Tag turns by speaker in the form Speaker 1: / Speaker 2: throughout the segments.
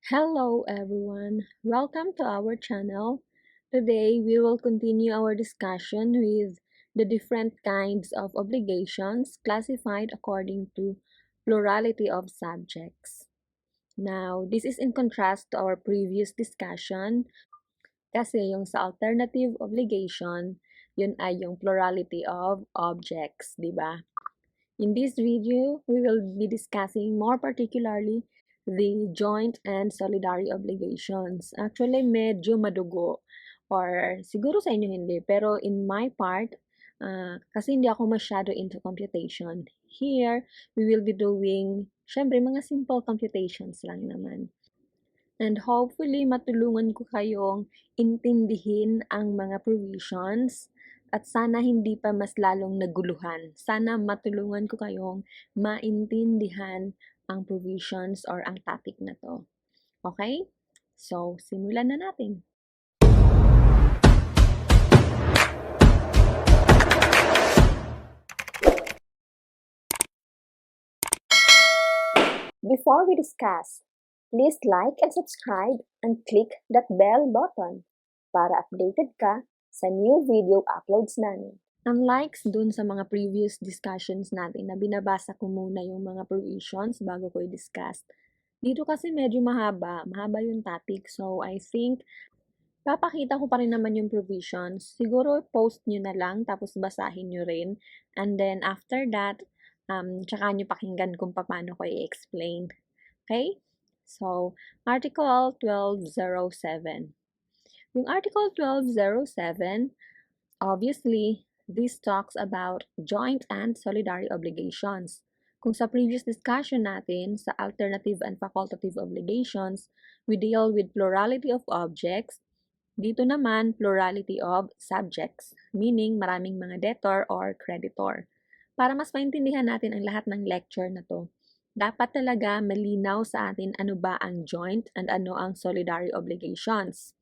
Speaker 1: Hello everyone, welcome to our channel. Today we will continue our discussion with the different kinds of obligations classified according to plurality of subjects. Now, this is in contrast to our previous discussion kasi yung sa alternative obligation, yun ay yung plurality of objects, di ba? In this video, we will be discussing more particularly the joint and solidary obligations. Actually, medyo madugo or siguro sa inyo hindi, pero in my part, kasi hindi ako masyado into computation. Here, we will be doing, syempre, mga simple computations lang naman. And hopefully, matulungan ko kayong intindihin ang mga provisions at sana hindi pa mas lalong naguluhan. Sana matulungan ko kayong maintindihan ang provisions or ang topic na to. Okay? So, simulan na natin. Before we discuss, please like and subscribe and click that bell button para updated ka sa new video uploads namin. Unlike dun sa mga previous discussions natin na binabasa ko muna yung mga provisions bago ko i-discuss, dito kasi medyo mahaba yung topic. So, I think, papakita ko pa rin naman yung provisions. Siguro, post nyo na lang, tapos basahin nyo rin. And then, after that, tsaka nyo pakinggan kung paano ko i-explain. Okay? So, Article 1207. Yung Article 1207, obviously, this talks about joint and solidary obligations. Kung sa previous discussion natin sa alternative and facultative obligations, we deal with plurality of objects. Dito naman, plurality of subjects, meaning maraming mga debtor or creditor. Para mas maintindihan natin ang lahat ng lecture na to, dapat talaga malinaw sa atin ano ba ang joint and ano ang solidary obligations.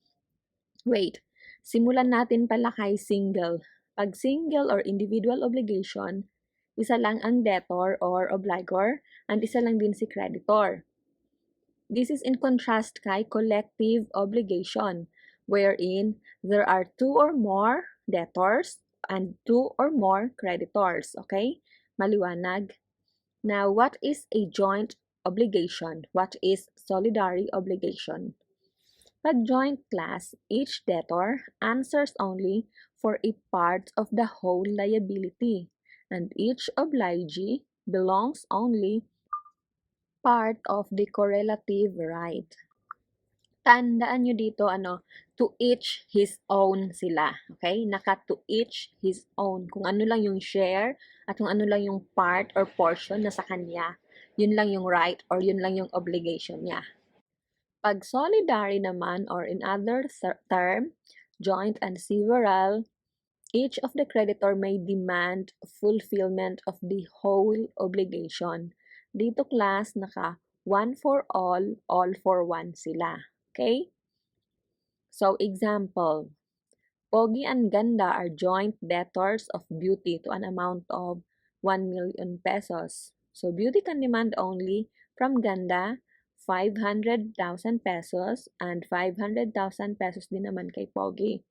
Speaker 1: Wait, simulan natin pala kay single. Pag single or individual obligation, isa lang ang debtor or obligor, and isa lang din si creditor. This is in contrast kay collective obligation, wherein there are two or more debtors and two or more creditors. Okay? Maliwanag. Now, what is a joint obligation? What is solidary obligation? Pag joint class, each debtor answers only for a part of the whole liability, and each obligee belongs only part of the correlative right. Tandaan nyo dito, to each his own sila. Okay? To each his own. Kung ano lang yung share at kung ano lang yung part or portion na sa kanya, yun lang yung right or yun lang yung obligation niya. Pag solidary naman, or in other term, joint and several, each of the creditor may demand fulfillment of the whole obligation. Dito class, one for all for one sila. Okay? So, example, Pogi and Ganda are joint debtors of Beauty to an amount of 1 million pesos. So, Beauty can demand only from Ganda 500,000 pesos and 500,000 pesos din naman kay Pogi.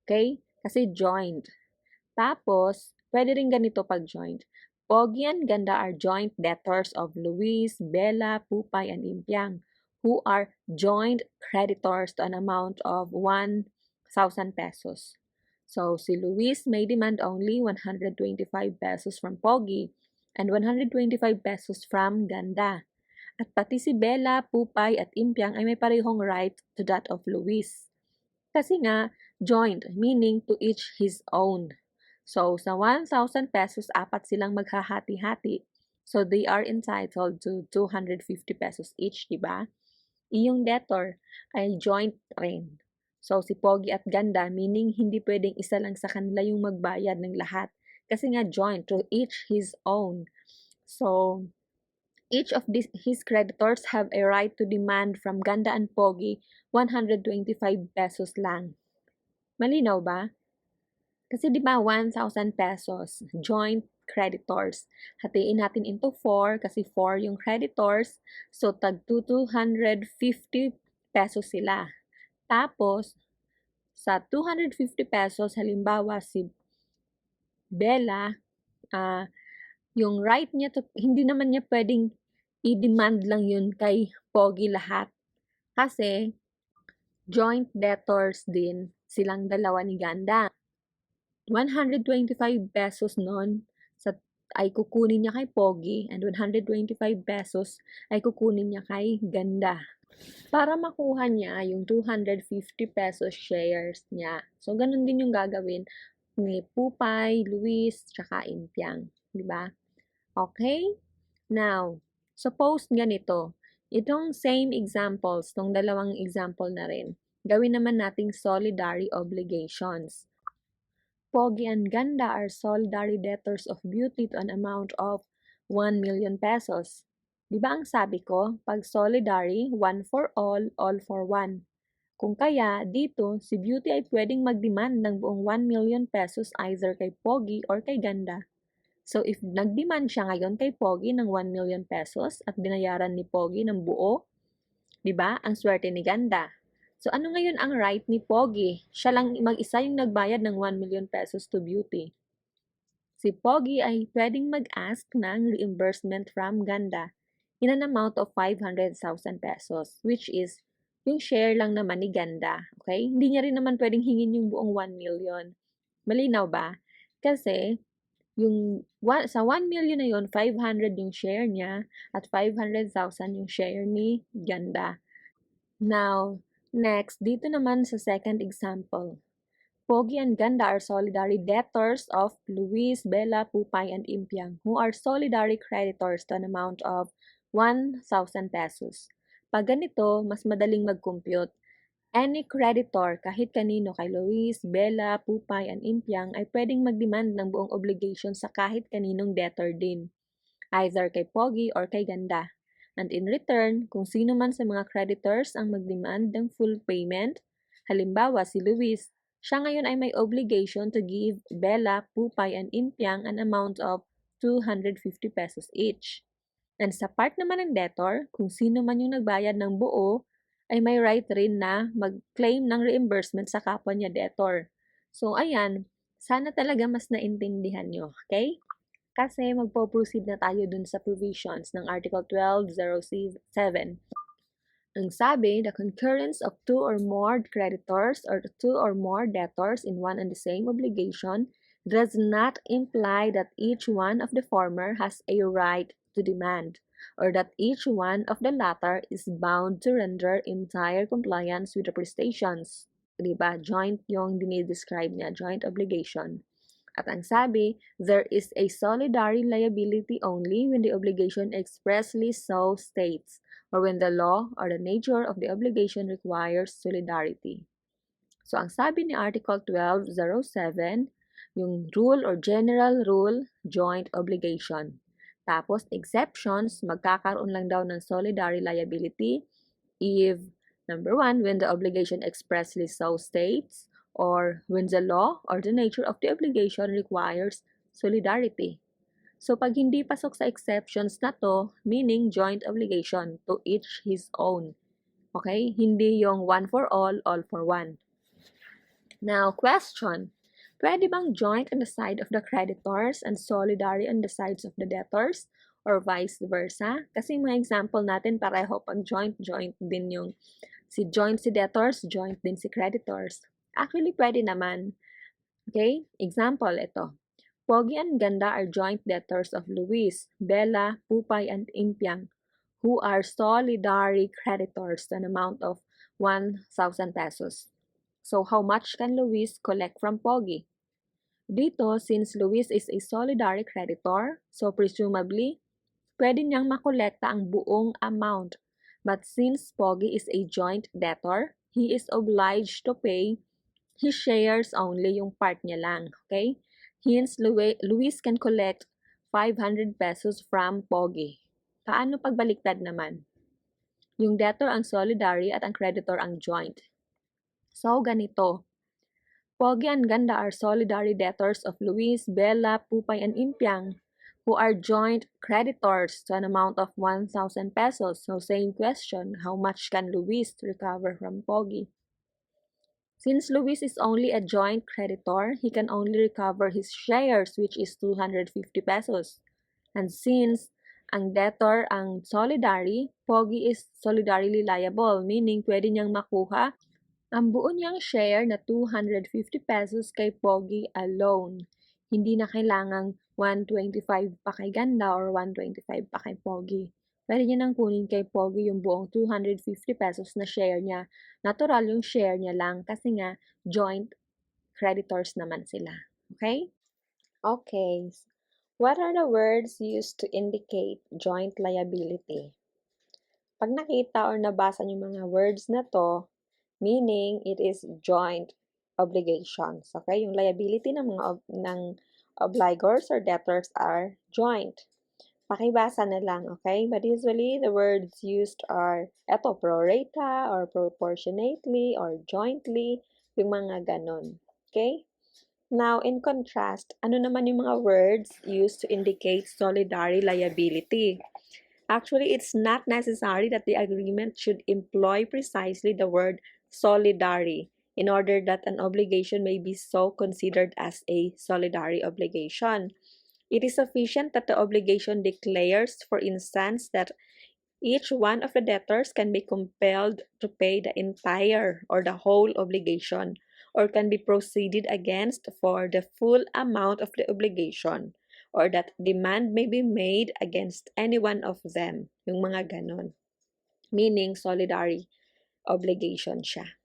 Speaker 1: Okay? Kasi joint. Tapos, pwede rin ganito pag joint. Pogi and Ganda are joint debtors of Luis, Bella, Pupay, and Impiang, who are joint creditors to an amount of 1,000 pesos. So, si Luis may demand only 125 pesos from Pogi and 125 pesos from Ganda. At pati si Bella, Pupay, at Impiang ay may parehong right to that of Luis. Kasi nga, joint, meaning to each his own. So, sa 1,000 pesos, apat silang maghahati-hati. So, they are entitled to 250 pesos each, diba? Iyong debtor ay joint rin. So, si Pogi at Ganda, meaning hindi pwedeng isa lang sa kanila yung magbayad ng lahat. Kasi nga joint, to each his own. So, each of his creditors have a right to demand from Ganda and Pogi 125 pesos lang. Malinaw ba? Kasi di ba 1,000 pesos, joint creditors. Hatiin natin into 4 kasi 4 yung creditors. So, tag 250 pesos sila. Tapos, sa 250 pesos, halimbawa si Bella, yung right niya, hindi naman niya pwedeng i-demand lang yun kay Pogi lahat. Kasi, joint debtors din silang dalawa ni Ganda. 125 pesos nun ay kukunin niya kay Pogi and 125 pesos ay kukunin niya kay Ganda para makuha niya yung 250 pesos shares niya. So, ganun din yung gagawin ni Pupay, Luis, tsaka Impiang. Diba? Okay? Now, suppose ganito. Itong same examples, tong dalawang example na rin, gawin naman nating solidary obligations. Pogi and Ganda are solidary debtors of beauty to an amount of 1 million pesos. Di ba ang sabi ko, pag solidary, one for all for one. Kung kaya, dito, si Beauty ay pwedeng mag-demand ng buong 1 million pesos either kay Pogi or kay Ganda. So, if nag-demand siya ngayon kay Pogi ng 1 million pesos at binayaran ni Pogi ng buo, di ba, ang swerte ni Ganda. So, ano ngayon ang right ni Pogi? Siya lang mag-isa yung nagbayad ng 1 million pesos to Beauty. Si Pogi ay pwedeng mag-ask ng reimbursement from Ganda in an amount of 500,000 pesos, which is yung share lang naman ni Ganda. Okay? Hindi niya rin naman pwedeng hingin yung buong 1 million. Malinaw ba? Kasi, sa 1 million na yun, 500 yung share niya at 500,000 yung share ni Ganda. Now, next, dito naman sa second example. Pogi and Ganda are solidary debtors of Luis, Bella, Pupay, and Impiang, who are solidary creditors to an amount of 1,000 pesos. Pag ganito, mas madaling mag-compute. Any creditor, kahit kanino kay Luis, Bella, Pupay, and Impiang, ay pwedeng mag-demand ng buong obligation sa kahit kaninong debtor din, either kay Pogi or kay Ganda. And in return, kung sino man sa mga creditors ang mag-demand ng full payment, halimbawa si Luis, siya ngayon ay may obligation to give Bella, Pupay, and Impiang an amount of 250 pesos each. And sa part naman ng debtor, kung sino man yung nagbayad ng buo, ay may right rin na mag-claim ng reimbursement sa kapwa niya debtor. So, ayan, sana talaga mas naintindihan nyo, okay? Kasi magpo-proceed na tayo dun sa provisions ng Article 1207. Ang sabi, the concurrence of two or more creditors or two or more debtors in one and the same obligation does not imply that each one of the former has a right to demand, or that each one of the latter is bound to render entire compliance with the prestations. Diba? Joint yung dinidescribe niya, joint obligation. At ang sabi, there is a solidary liability only when the obligation expressly so states, or when the law or the nature of the obligation requires solidarity. So, ang sabi ni Article 1207, yung rule or general rule, joint obligation. Tapos, exceptions, magkakaroon lang daw ng solidary liability if, number 1, when the obligation expressly so states, or when the law or the nature of the obligation requires solidarity. So, pag hindi pasok sa exceptions na to, meaning joint obligation, to each his own. Okay? Hindi yung one for all for one. Now, question. Pwede bang joint on the side of the creditors and solidary on the sides of the debtors? Or vice versa? Kasi mga example natin pareho pag joint din yung si debtors, joint din si creditors. Actually, pwede naman. Okay? Example, ito. Pogi and Ganda are joint debtors of Luis, Bella, Pupay, and Impiang, who are solidary creditors to an amount of 1,000 pesos. So, how much can Luis collect from Pogi? Dito, since Luis is a solidary creditor, so presumably, pwede niyang makolekta ang buong amount. But since Pogi is a joint debtor, he is obliged to pay his shares only, yung part niya lang, okay? Hence, Luis can collect 500 pesos from Pogi. Paano pagbaliktad naman? Yung debtor ang solidary at ang creditor ang joint. So, ganito. Pogi and Ganda are solidary debtors of Luis, Bella, Pupay, and Impiang, who are joint creditors to an amount of 1,000 pesos. So same question, how much can Luis recover from Pogi? Since Luis is only a joint creditor, he can only recover his shares, which is 250 pesos. And since ang debtor ang solidary, Pogi is solidarily liable, meaning pwede niyang makuha ang buo niyang share na 250 pesos kay Pogi alone. Hindi na kailangang 125 pa kay Ganda or 125 pa kay Pogi. Pwede niya nang kunin kay Pogi yung buong 250 pesos na share niya. Natural yung share niya lang kasi nga joint creditors naman sila. Okay? Okay. What are the words used to indicate joint liability? Pag nakita or nabasa niyo mga words na to, meaning it is joint obligations. Okay? Yung liability ng ng obligors or debtors are joint. Pakibasa na lang, okay? But usually, the words used are eto, pro rata, or proportionately, or jointly, yung mga ganon. Okay? Now, in contrast, ano naman yung mga words used to indicate solidary liability? Actually, it's not necessary that the agreement should employ precisely the word solidary in order that an obligation may be so considered as a solidary obligation. It is sufficient that the obligation declares, for instance, that each one of the debtors can be compelled to pay the entire or the whole obligation or can be proceeded against for the full amount of the obligation or that demand may be made against any one of them. Yung mga ganon. Meaning, solidary obligation siya.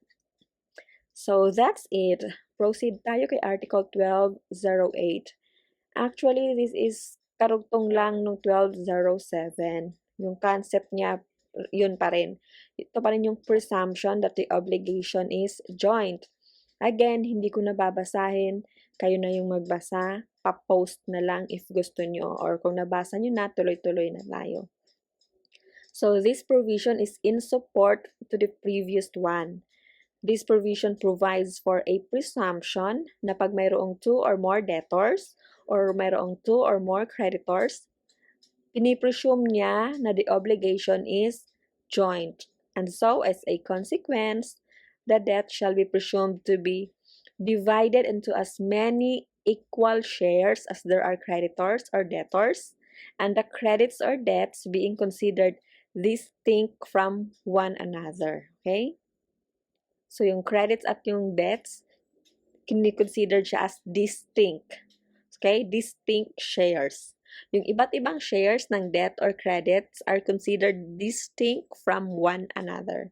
Speaker 1: So, that's it. Proceed tayo kay Article 1208. Actually, this is karugtong lang nung 1207. Yung concept niya, yun pa rin. Ito pa rin yung presumption that the obligation is joint. Again, hindi ko na babasahin. Kayo na yung magbasa. Pa-post na lang if gusto nyo. Or kung nabasa nyo na, tuloy-tuloy na tayo. So, this provision is in support to the previous one. This provision provides for a presumption na pag mayroong two or more debtors or mayroong two or more creditors, pinipresume niya na the obligation is joint. And so, as a consequence, the debt shall be presumed to be divided into as many equal shares as there are creditors or debtors, and the credits or debts being considered distinct from one another. Okay? So, yung credits at yung debts, kini-consider siya as distinct. Okay? Distinct shares. Yung iba't ibang shares ng debt or credits are considered distinct from one another.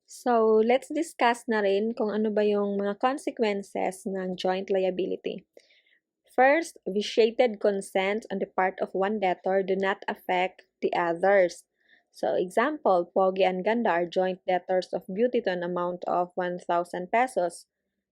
Speaker 1: So, let's discuss na rin kung ano ba yung mga consequences ng joint liability. First, vitiated consent on the part of one debtor do not affect the others. So, example, Pogi and Ganda are joint debtors of beauty to an amount of 1,000 pesos.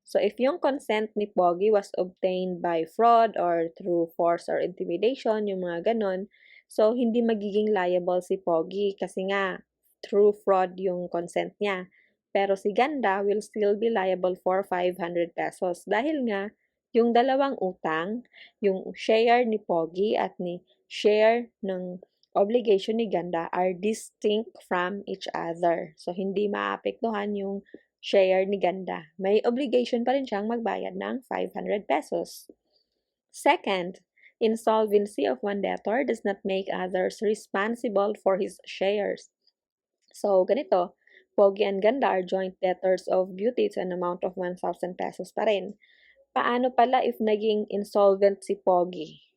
Speaker 1: So, if yung consent ni Pogi was obtained by fraud or through force or intimidation, yung mga ganon, so, hindi magiging liable si Pogi kasi nga, through fraud yung consent niya. Pero si Ganda will still be liable for 500 pesos dahil nga, yung dalawang utang, yung share ni Pogi at ni share ng obligation ni Ganda are distinct from each other. So, hindi maapektuhan yung share ni Ganda. May obligation pa rin siyang magbayad ng 500 pesos. Second, insolvency of one debtor does not make others responsible for his shares. So, ganito, Pogi and Ganda are joint debtors of beauty to an amount of 1,000 pesos pa rin. Paano pala if naging insolvent si Pogi?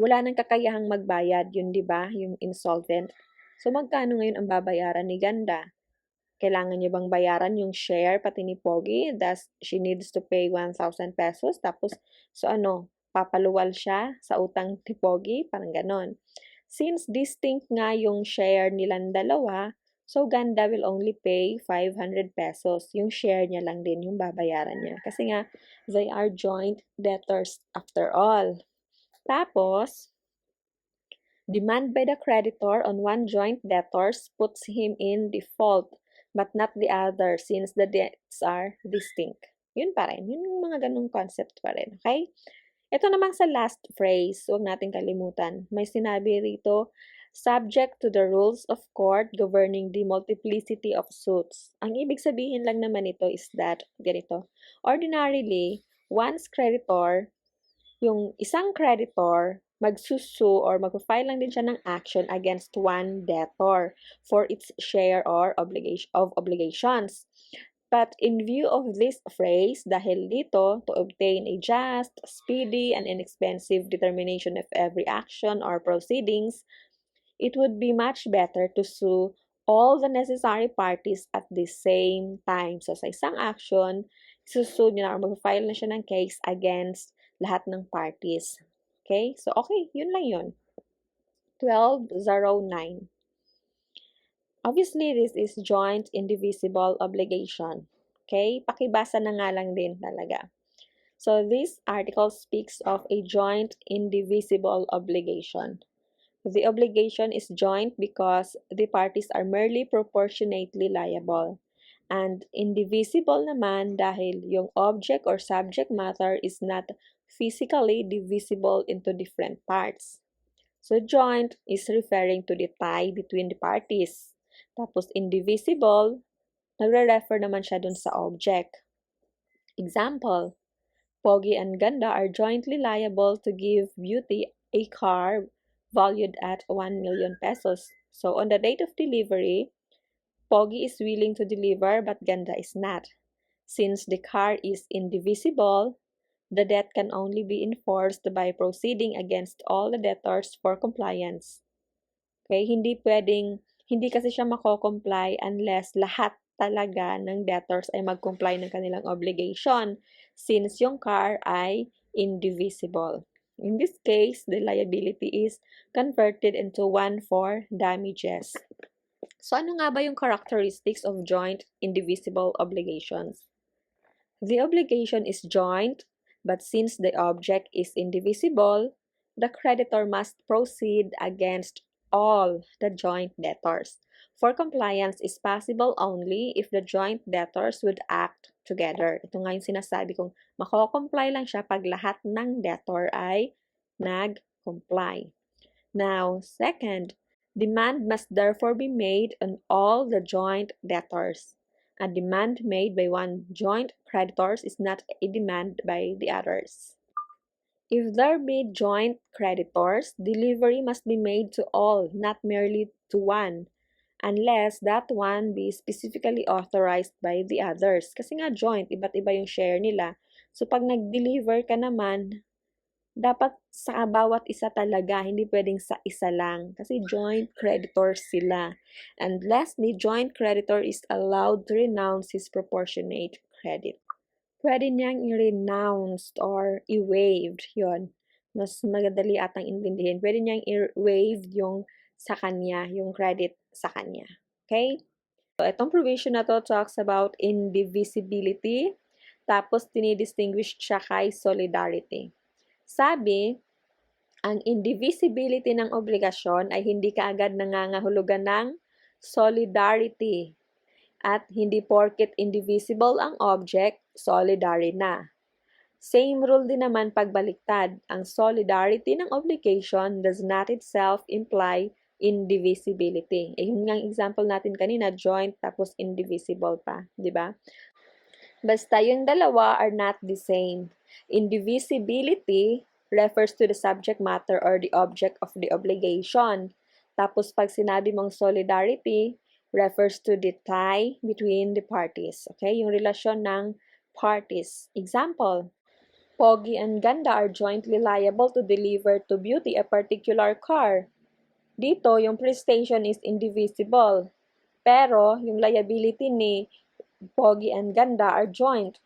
Speaker 1: Wala nang kakayahang magbayad, yun 'di ba, yung insolvent. So magkano ngayon ang babayaran ni Ganda? Kailangan niya bang bayaran yung share pati ni Pogi? Thus, she needs to pay 1,000 pesos. Tapos, so ano, papaluwal siya sa utang ni Pogi? Parang ganon. Since distinct nga yung share nilang dalawa, so Ganda will only pay 500 pesos. Yung share niya lang din yung babayaran niya. Kasi nga, they are joint debtors after all. Tapos, demand by the creditor on one joint debtors puts him in default, but not the other since the debts are distinct. Yun pa rin. Yun yung mga ganung concept pa rin. Okay? Ito naman sa last phrase, huwag natin kalimutan. May sinabi rito, subject to the rules of court governing the multiplicity of suits. Ang ibig sabihin lang naman ito is that, ganito, ordinarily, once creditor, yung isang creditor, magsusu or magpa-file lang din siya ng action against one debtor for its share or obligations. But in view of this phrase, dahil dito, to obtain a just, speedy, and inexpensive determination of every action or proceedings, it would be much better to sue all the necessary parties at the same time. So, sa isang action, susue niya na or mag-file na siya ng case against lahat ng parties. Okay? So, okay. Yun lang yun. 1209. Obviously, this is joint indivisible obligation. Okay? Pakibasa na nga lang din talaga. So, this article speaks of a joint indivisible obligation. The obligation is joint because the parties are merely proportionately liable. And indivisible naman dahil yung object or subject matter is not physically divisible into different parts. So, joint is referring to the tie between the parties. Tapos, indivisible, nagre-refer naman siya dun sa object. Example, Pogi and Ganda are jointly liable to give Beauty a car valued at 1 million pesos. So, on the date of delivery, Pogi is willing to deliver but Ganda is not. Since the car is indivisible, the debt can only be enforced by proceeding against all the debtors for compliance. Okay, hindi kasi siya mako-comply unless lahat talaga ng debtors ay mag-comply ng kanilang obligation since yung car ay indivisible. In this case, the liability is converted into one for damages. So, ano nga ba yung characteristics of joint indivisible obligations? The obligation is joint, but since the object is indivisible, the creditor must proceed against all the joint debtors. For compliance is possible only if the joint debtors would act together. Ito nga yung sinasabi kong mako-comply lang siya pag lahat ng debtor ay nag-comply. Now, second, demand must therefore be made on all the joint debtors. A demand made by one joint creditors is not a demand by the others. If there be joint creditors, delivery must be made to all, not merely to one, unless that one be specifically authorized by the others. Kasi nga joint, iba't iba yung share nila. So pag nag-deliver ka naman, dapat sa bawat isa talaga, hindi pwedeng sa isa lang. Kasi joint creditors sila. And lastly, joint creditor is allowed to renounce his proportionate credit. Pwede niyang i-renounced or i-waived. Yun. Mas magadali atang intindihin. Pwede niyang i-waived yung sa kanya, yung credit sa kanya. Okay? So, itong provision na to talks about indivisibility. Tapos, dinidistinguish siya kay solidarity. Sabi, ang indivisibility ng obligasyon ay hindi kaagad nangangahulugan ng solidarity. At hindi porket indivisible ang object, solidary na. Same rule din naman pagbaliktad. Ang solidarity ng obligation does not itself imply indivisibility. Yun nga ang example natin kanina, joint tapos indivisible pa, di ba? Basta yung dalawa are not the same. Indivisibility refers to the subject matter or the object of the obligation. Tapos pag sinabi mong solidarity, refers to the tie between the parties. Okay? Yung relasyon ng parties. Example, Pogi and Ganda are jointly liable to deliver to Beauty a particular car. Dito, yung prestation is indivisible. Pero, yung liability ni Pogi and Ganda are joint.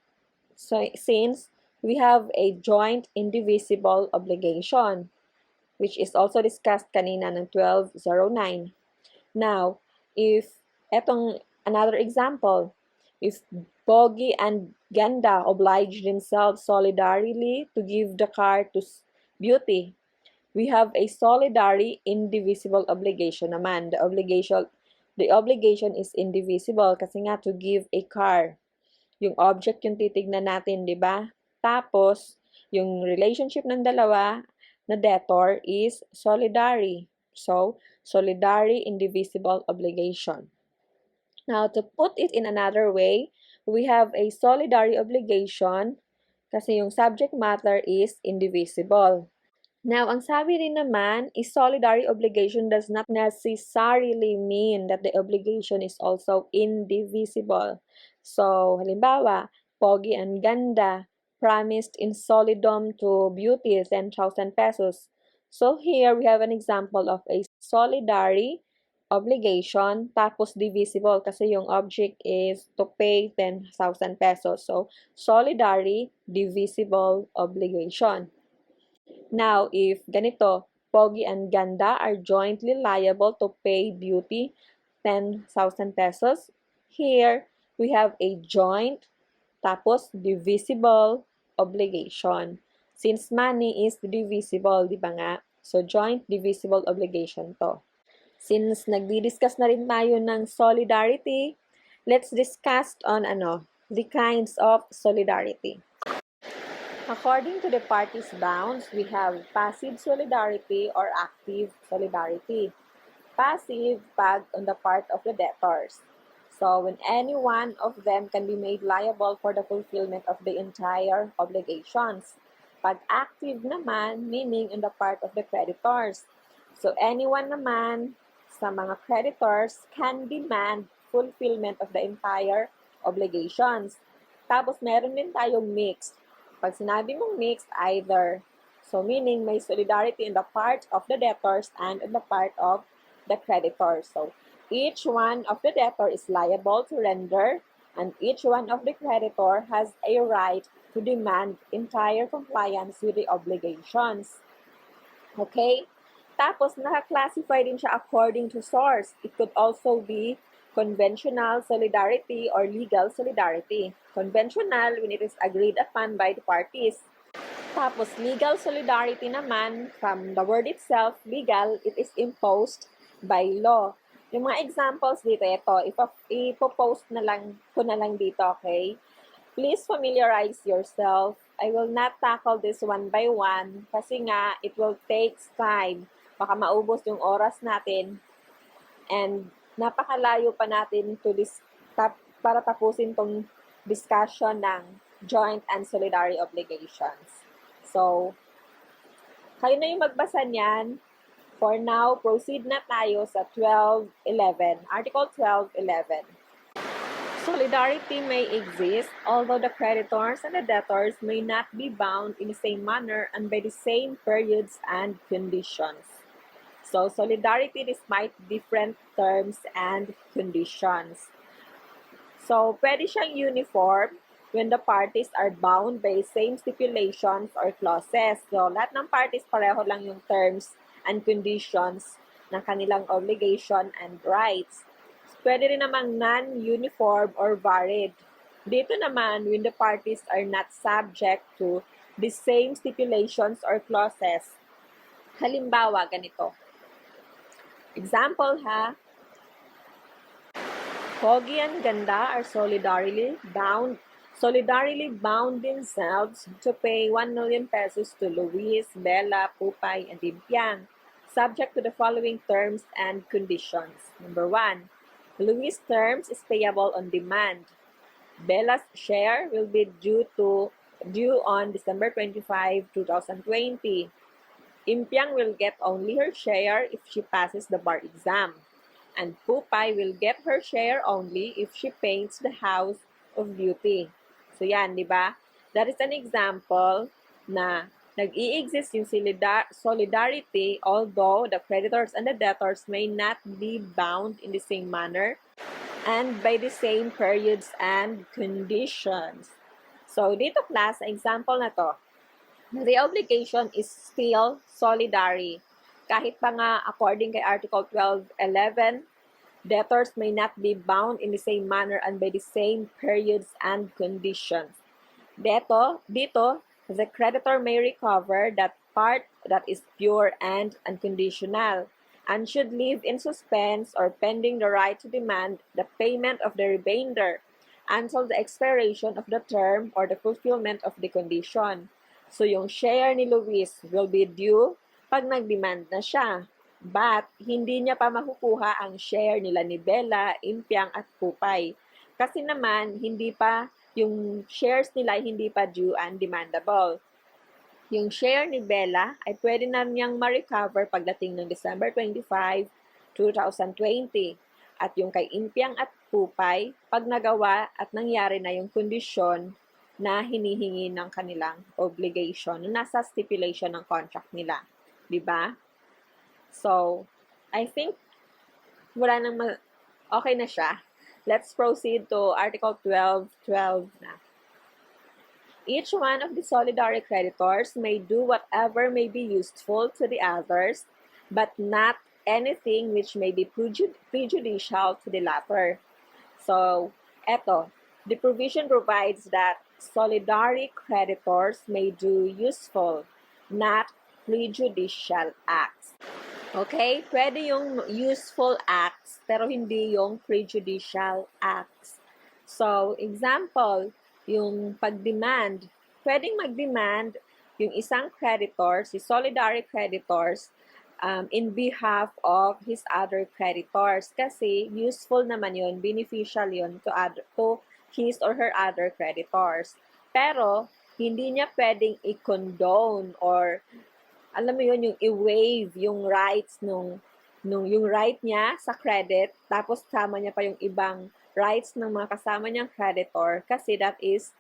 Speaker 1: So, since we have a joint indivisible obligation, which is also discussed kanina ng 1209. Now, if another example, if Pogi and Ganda oblige themselves solidarily to give the car to Beauty, we have a solidary indivisible obligation naman. The obligation is indivisible kasi nga to give a car. Yung object yung titignan natin, di ba? Tapos, yung relationship ng dalawa na debtor is solidary. So, solidary indivisible obligation. Now, to put it in another way, we have a solidary obligation kasi yung subject matter is indivisible. Now, ang sabi rin naman is solidary obligation does not necessarily mean that the obligation is also indivisible. So, halimbawa, Pogi and Ganda promised in solidum to Beauty 10,000 pesos. So, here we have an example of a solidary obligation tapos divisible kasi yung object is to pay 10,000 pesos. So, solidary divisible obligation. Now, if ganito, Pogi and Ganda are jointly liable to pay Beauty 10,000 pesos, here we have a joint tapos divisible obligation. Since money is divisible, di ba nga? So, joint divisible obligation to. Since nagdi-discuss na rin tayo ng solidarity, let's discuss on the kinds of solidarity. According to the parties bounds, we have passive solidarity or active solidarity. Passive, pag on the part of the debtors. So, when any one of them can be made liable for the fulfillment of the entire obligations. Pag active naman, meaning on the part of the creditors. So, anyone naman sa mga creditors can demand fulfillment of the entire obligations. Tapos, meron din tayong mixed. Pag sinabi mong mixed, either. So, meaning may solidarity in the part of the debtors and in the part of the creditors. So, each one of the debtor is liable to render, and each one of the creditor has a right to demand entire compliance with the obligations. Okay? Tapos, naka-classify din siya according to source. It could also be conventional solidarity or legal solidarity. Conventional when it is agreed upon by the parties. Tapos, legal solidarity naman, from the word itself, legal, it is imposed by law. Yung mga examples dito, ito, ipopost na lang ko na lang dito, okay? Please familiarize yourself. I will not tackle this one by one kasi nga, it will take time. Baka maubos yung oras natin and napakalayo pa natin para tapusin tong discussion ng joint and solidary obligations. So, kayo na yung magbasa niyan. For now, proceed na tayo sa 12.11. Article 12.11. Solidarity may exist, although the creditors and the debtors may not be bound in the same manner and by the same periods and conditions. So, solidarity despite different terms and conditions. So, pwede siyang uniform when the parties are bound by same stipulations or clauses. So, lahat ng parties pareho lang yung terms and conditions ng kanilang obligation and rights. So, pwede rin namang non-uniform or varied. Dito naman, when the parties are not subject to the same stipulations or clauses. Halimbawa, ganito. Example ha, Pogi and Ganda are solidarily bound themselves to pay 1 million pesos to Luis, Bella, Pupay, and Dimpiang, subject to the following terms and conditions. Number 1, Luis' terms is payable on demand. Bella's share will be due on December 25, 2020. Impiang will get only her share if she passes the bar exam. And Pupay will get her share only if she paints the house of beauty. So yan, di ba? That is an example na nag-i-exist yung solidarity although the creditors and the debtors may not be bound in the same manner and by the same periods and conditions. So dito class, example na to. The obligation is still solidary. Kahit pa nga according kay Article 12.11, debtors may not be bound in the same manner and by the same periods and conditions. Dito, the creditor may recover that part that is pure and unconditional and should leave in suspense or pending the right to demand the payment of the remainder until the expiration of the term or the fulfillment of the condition. So, yung share ni Luis will be due pag nag-demand na siya. But, hindi niya pa makukuha ang share nila ni Bella, Impiang at Pupay. Kasi naman, yung shares nila hindi pa due and demandable. Yung share ni Bella ay pwede na niyang ma-recover pagdating ng December 25, 2020. At yung kay Impiang at Pupay, pag nagawa at nangyari na yung kondisyon na hinihingi ng kanilang obligation, nasa stipulation ng contract nila. Diba? So, I think okay na siya. Let's proceed to Article 12.12 na. Each one of the solidary creditors may do whatever may be useful to the others, but not anything which may be prejudicial to the latter. So, the provision provides that solidary creditors may do useful, not prejudicial acts. Okay? Pwede yung useful acts, pero hindi yung prejudicial acts. So, example, yung pag-demand. Pwedeng mag-demand yung isang creditor, si solidary creditors, in behalf of his other creditors. Kasi useful naman yun, beneficial yun to his or her other creditors. Pero, hindi niya pwedeng i-condone or alam mo yun, yung i-waive yung rights yung right niya sa credit, tapos kasama niya pa yung ibang rights ng mga kasama niyang creditor kasi that is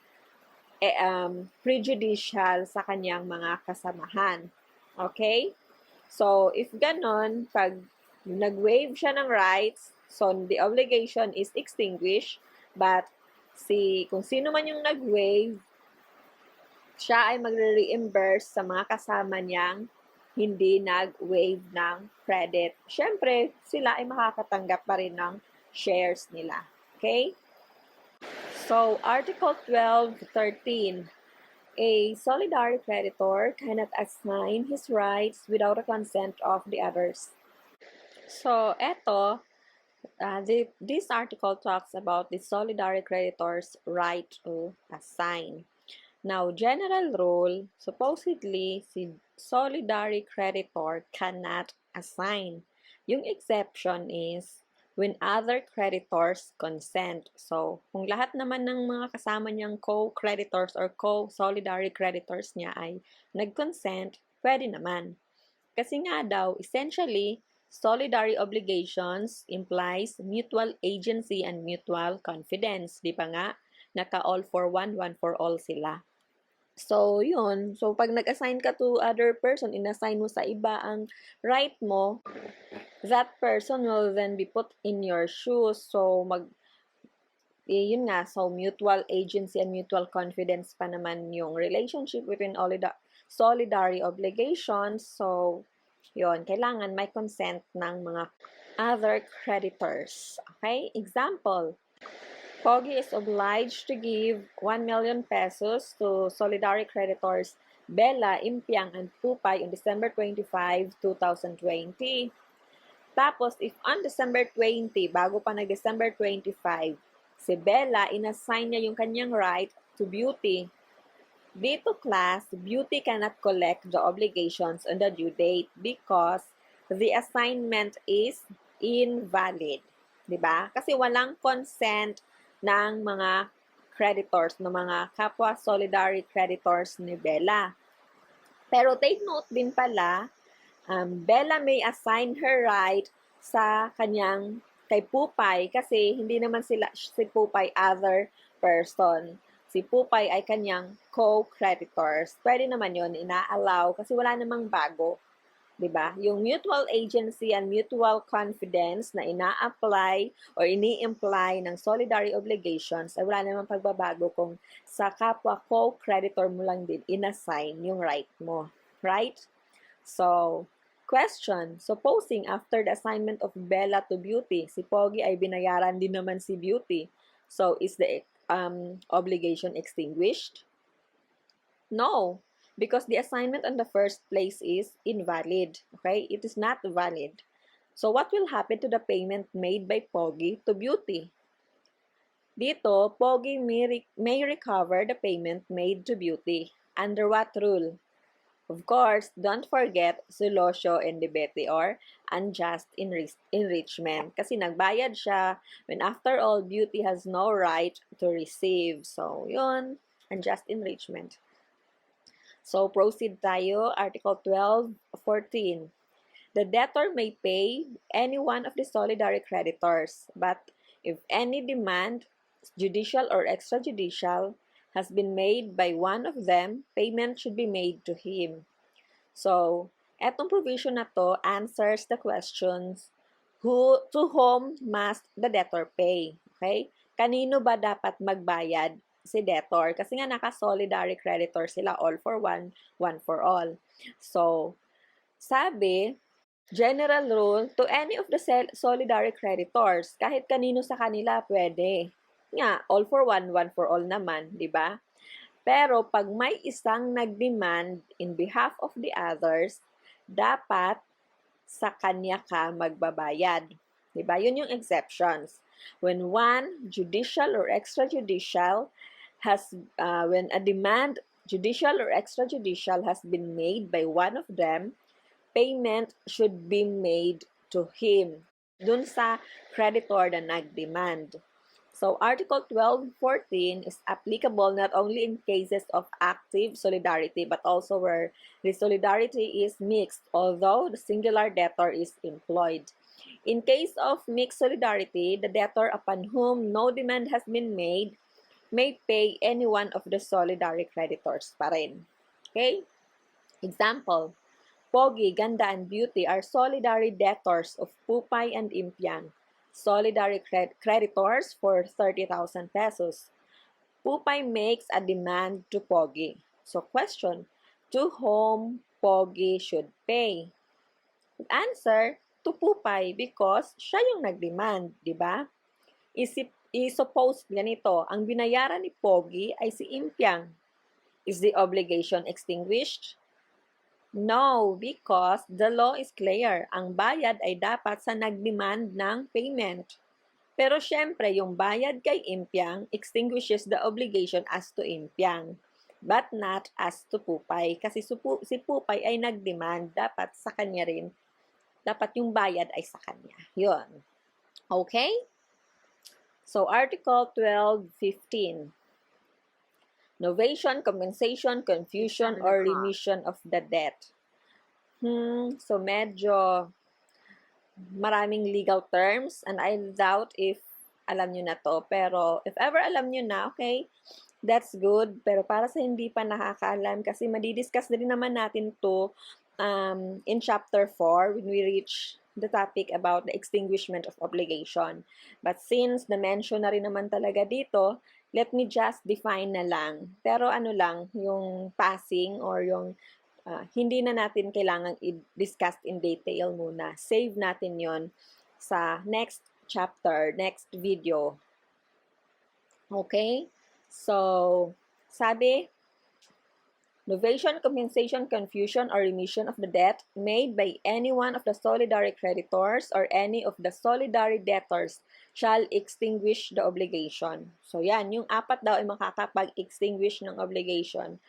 Speaker 1: prejudicial sa kanyang mga kasamahan. Okay? So, if ganon, pag nag-waive siya ng rights, so the obligation is extinguished, but kung sino man yung nag-waive, siya ay magre-reimburse sa mga kasama niyang hindi nag-waive ng credit. Siyempre, sila ay makakatanggap pa rin ng shares nila. Okay? So, Article 12.13. A solidary creditor cannot assign his rights without the consent of the others. So, this article talks about the solidary creditor's right to assign. Now, general rule, supposedly, si solidary creditor cannot assign. Yung exception is when other creditors consent. So, kung lahat naman ng mga kasama niyang co-creditors or co-solidary creditors niya ay nag-consent, pwede naman. Kasi nga daw, essentially, solidary obligations implies mutual agency and mutual confidence. Di pa nga? Naka all for one for all sila. So, yun. So, pag nag-assign ka to other person, inassign mo sa iba ang right mo, that person will then be put in your shoes. So, yun nga, so mutual agency and mutual confidence pa naman yung relationship between solidary obligations. So, yun, kailangan may consent ng mga other creditors. Okay? Example, Pogi is obliged to give 1 million pesos to solidary creditors Bella, Impiang, and Pupay on December 25, 2020. Tapos, if on December 20, bago pa nag-December 25, si Bella, inassign niya yung kanyang right to Beauty. Dito, class, Beauty cannot collect the obligations on the due date because the assignment is invalid. Diba? Kasi walang consent ng mga creditors, ng mga kapwa solidary creditors ni Bella. Pero take note din pala, Bella may assign her right sa kay Pupay kasi hindi naman si Pupay other person. Si Pupay ay kanyang co-creditors. Pwede naman yon ina-allow kasi wala namang bago. Diba? Yung mutual agency and mutual confidence na ina-apply or ini-imply ng solidary obligations ay wala namang pagbabago kung sa kapwa co-creditor mo lang din inassign yung right mo. Right? So, question, supposing after the assignment of Bella to Beauty, si Pogi ay binayaran din naman si Beauty. So, is the obligation extinguished? No. Because the assignment in the first place is invalid. Okay? It is not valid. So, what will happen to the payment made by Pogi to Beauty?
Speaker 2: Dito, Pogi may recover the payment made to Beauty. Under what rule? Of course, don't forget Zulosyo and Debete or unjust enrichment. Kasi nagbayad siya when after all, Beauty has no right to receive. So, yun, unjust enrichment. So, proceed tayo. Article 12:14. The debtor may pay any one of the solidary creditors, but if any demand, judicial or extrajudicial, has been made by one of them, payment should be made to him. So, etong provision na to answers the questions, to whom must the debtor pay? Okay? Kanino ba dapat magbayad si debtor? Kasi nga naka-solidary creditor sila, all for one, one for all. So, sabi, general rule, to any of the solidary creditors, kahit kanino sa kanila pwede. Nga, all for one, one for all naman, di ba? Pero pag may isang nag-demand in behalf of the others, dapat sa kanya ka magbabayad. Diba? Yun yung exceptions. When one, judicial or extrajudicial, when a demand, judicial or extrajudicial, has been made by one of them, payment should be made to him. Dun sa creditor na nag-demand. So, Article 12:14 is applicable not only in cases of active solidarity but also where the solidarity is mixed, although the singular debtor is employed. In case of mixed solidarity, the debtor upon whom no demand has been made may pay any one of the solidary creditors pa rin. Okay? Example, Pogi, Ganda, and Beauty are solidary debtors of Pupay and Impiang. Solidary creditors for 30,000 pesos. Pupay makes a demand to Pogi. So question, to whom Pogi should pay? Answer, to Pupay because siya yung nag-demand, di ba? I-suppose ganito, ang binayaran ni Pogi ay si Impiang. Is the obligation extinguished? No, because the law is clear. Ang bayad ay dapat sa nag-demand ng payment. Pero syempre, yung bayad kay Impiang extinguishes the obligation as to Impiang, but not as to Pupay. Kasi si Pupay ay nag-demand, dapat sa kanya rin. Dapat yung bayad ay sa kanya. Yun. Okay? So, Article 12:15. Novation, compensation, confusion, or remission of the debt. So medyo maraming legal terms and I doubt if alam nyo na to. Pero if ever alam nyo na, okay, that's good. Pero para sa hindi pa nakakaalam, kasi madidiscuss na rin naman natin to in Chapter 4 when we reach the topic about the extinguishment of obligation. But since na-mention na rin naman talaga dito, let me just define na lang. Pero ano lang, yung passing or yung hindi na natin kailangang i-discuss in detail muna. Save natin yon sa next chapter, next video. Okay? So, sabi, novation, compensation, confusion, or remission of the debt made by any one of the solidary creditors or any of the solidary debtors shall extinguish the obligation. So, yan. Yung apat daw ay makakapag-extinguish ng obligation.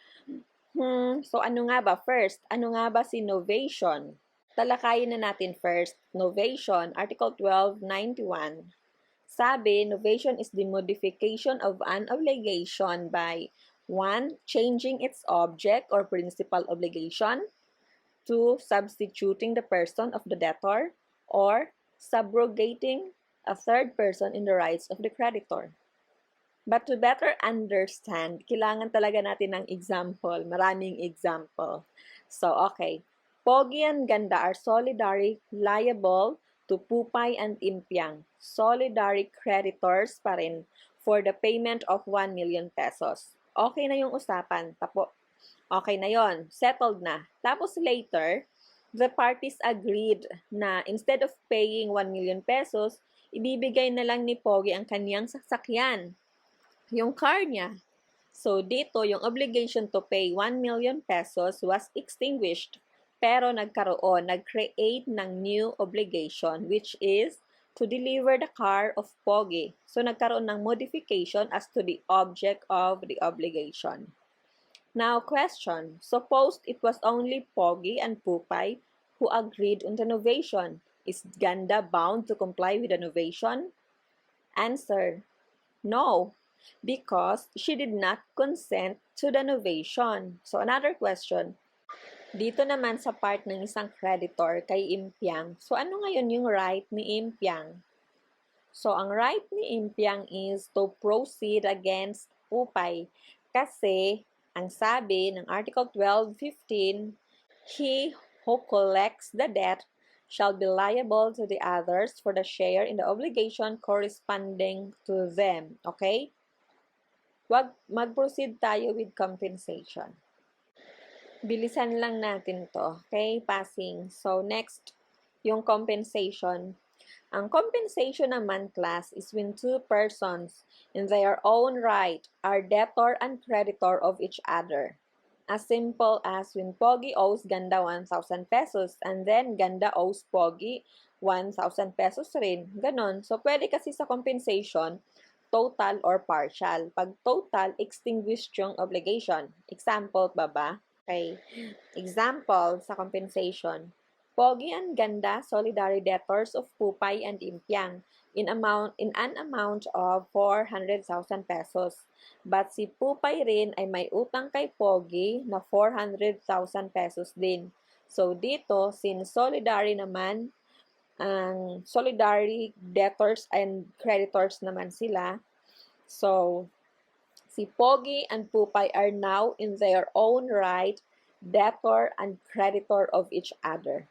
Speaker 2: So, ano nga ba? First, ano nga ba si novation? Talakayin na natin first. Novation, Article 1291. Sabi, novation is the modification of an obligation by 1. Changing its object or principal obligation. 2. Substituting the person of the debtor. Or subrogating a third person in the rights of the creditor. But to better understand, kailangan talaga natin ng example. Maraming example. So, okay. Pogi and Ganda are solidary liable to Pupay and Impiang. Solidary creditors pa rin for the payment of 1 million pesos. Okay na yung usapan. Okay na yon, settled na. Tapos later, the parties agreed na instead of paying 1 million pesos, ibibigay na lang ni Pogi ang kanyang sasakyan, yung car niya. So, dito, yung obligation to pay 1 million pesos was extinguished. Pero nag-create ng new obligation, which is to deliver the car of Pogi. So, nagkaroon ng modification as to the object of the obligation. Now, question. Suppose it was only Pogi and Pupay who agreed on the novation. Is Ganda bound to comply with the novation? Answer. No, because she did not consent to the novation. So, another question. Dito naman sa part ng isang creditor kay Impiang. So, ano ngayon yung right ni Impiang? So, ang right ni Impiang is to proceed against Pupay. Kasi, ang sabi ng Article 12.15, he who collects the debt shall be liable to the others for the share in the obligation corresponding to them. Okay? Mag-proceed tayo with compensation. Bilisan lang natin to. Okay? Passing. So, next, yung compensation. Ang compensation naman, class, is when two persons in their own right are debtor and creditor of each other. As simple as when Pogi owes Ganda 1,000 pesos and then Ganda owes Pogi 1,000 pesos rin. Ganon. So, pwede kasi sa compensation, total or partial. Pag total, extinguished yung obligation. Example ba? Okay. Example sa compensation. Pogi and Ganda, Solidary debtors of Pupay and Impiang in an amount of 400,000 pesos. But si Pupay rin ay may utang kay Pogi na 400,000 pesos din. So dito, since Solidary naman, ang Solidary debtors and creditors naman sila. So si Pogi and Pupay are now in their own right debtor and creditor of each other.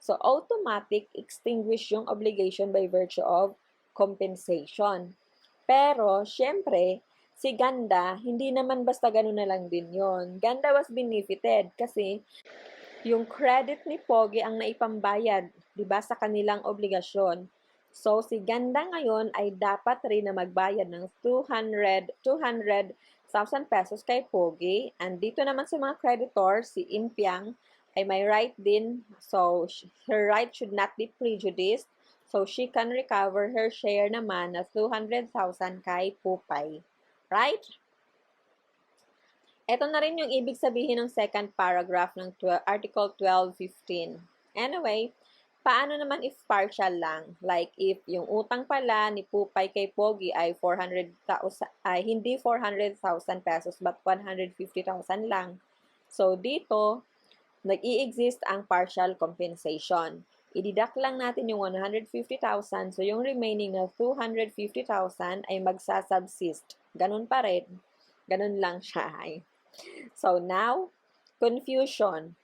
Speaker 2: So, automatic extinguish yung obligation by virtue of compensation. Pero, syempre, si Ganda, hindi naman basta ganun na lang din yon. Ganda was benefited kasi yung credit ni Pogi ang naipambayad, di ba, sa kanilang obligasyon. So, si Ganda ngayon ay dapat rin na magbayad ng 200,000 pesos kay Pogi. And dito naman sa mga creditors, si Impiang ay may right din. So, her right should not be prejudiced. So, she can recover her share naman na 200,000 kay Pupay. Right? Ito na rin yung ibig sabihin ng second paragraph ng Article 12.15. Anyway, paano naman if partial lang? Like if yung utang pala ni Pupay kay Pogi ay 400,000, hindi 400,000 pesos but 150,000 lang. So dito, nag-i-exist ang partial compensation. I-deduct lang natin yung 150,000, so yung remaining na 250,000 ay magsasubsist. Ganun pa rin. Ganun lang siya. So now, confusion.